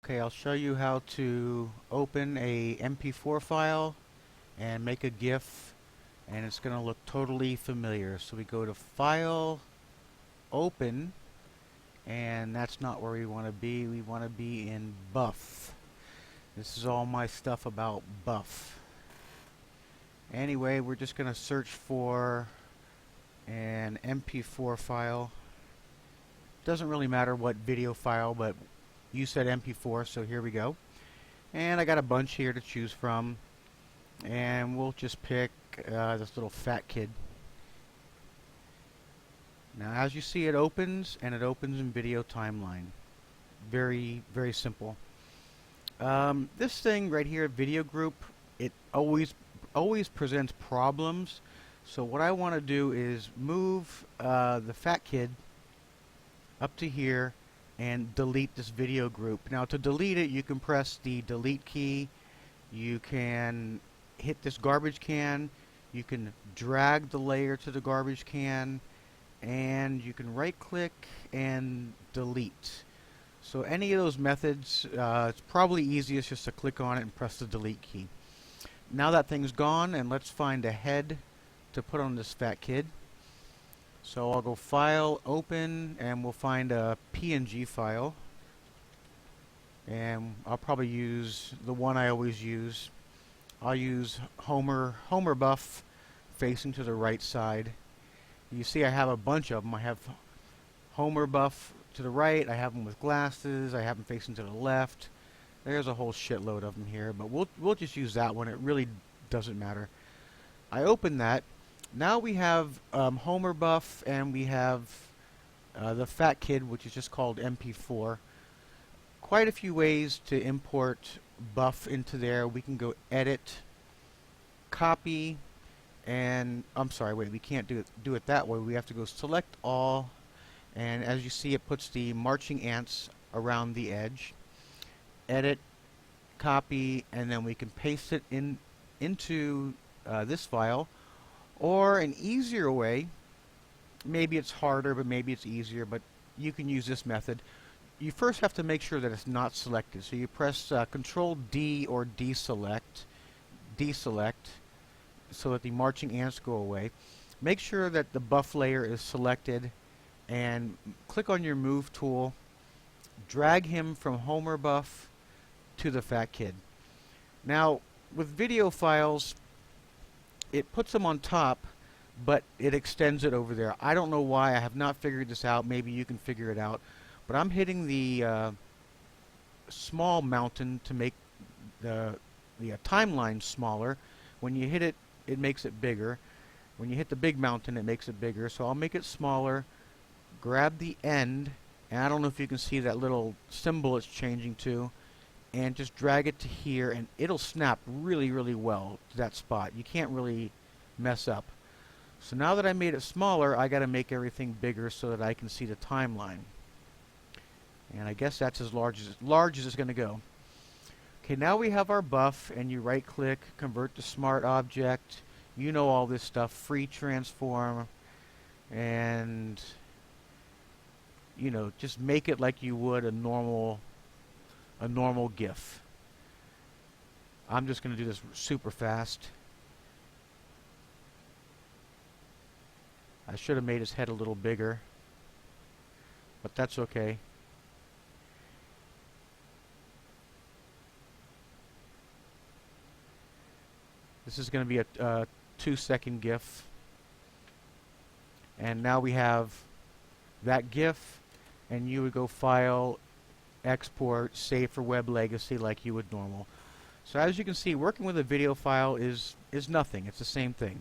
Okay, I'll show you how to open a mp4 file and make a GIF, and it's going to look totally familiar. So we go to File, Open, and that's not where we want to be. We want to be in Buff. This is all my stuff about Buff. Anyway, we're just going to search for an mp4 file. Doesn't really matter what video file, but you said mp4, so here we go. And I got a bunch here to choose from, and we'll just pick this little fat kid. Now as you see, it opens, and it opens in video timeline. Very, very simple. This thing right here, video group, it always presents problems. So what I want to do is move the fat kid up to here and delete this video group. Now to delete it, you can press the delete key, you can hit this garbage can, you can drag the layer to the garbage can, and you can right click and delete. So any of those methods, it's probably easiest just to click on it and press the delete key. Now that thing's gone, and let's find a head to put on this fat kid. So I'll go File, Open, and we'll find a PNG file. And I'll probably use the one I always use. I'll use Homer Buff facing to the right side. You see I have a bunch of them. I have Homer Buff to the right, I have them with glasses, I have them facing to the left. There's a whole shitload of them here, but we'll just use that one. It really doesn't matter. I open that. Now we have Homer Buff, and we have the fat kid, which is just called mp4. Quite a few ways to import Buff into there. We can go Edit, Copy, and I'm sorry, wait, we can't do it that way. We have to go Select All, and as you see, it puts the marching ants around the edge. Edit, Copy, and then we can paste it into this file. Or an easier way, maybe it's harder, but maybe it's easier, but you can use this method. You first have to make sure that it's not selected. So you press Control D or deselect, so that the marching ants go away. Make sure that the buff layer is selected, and click on your Move tool. Drag him from Homer Buff to the fat kid. Now, with video files, it puts them on top, but it extends it over there. I don't know why. I have not figured this out. Maybe you can figure it out. But I'm hitting the small mountain to make the timeline smaller. When you hit it, it makes it bigger. When you hit the big mountain, it makes it bigger. So I'll make it smaller, grab the end, and I don't know if you can see that little symbol it's changing to, and just drag it to here, and it'll snap really, really well to that spot. You can't really mess up. So now that I made it smaller, I got to make everything bigger so that I can see the timeline. And I guess that's as large as it's going to go. Okay, now we have our buff, and you right click, convert to smart object. You know all this stuff, free transform, and you know, just make it like you would a normal GIF. I'm just going to do this super fast. I should have made his head a little bigger, but that's okay. This is going to be a 2-second GIF. And now we have that GIF, and you would go File, Export, Save for Web Legacy like you would normal. So as you can see, working with a video file is nothing. It's the same thing.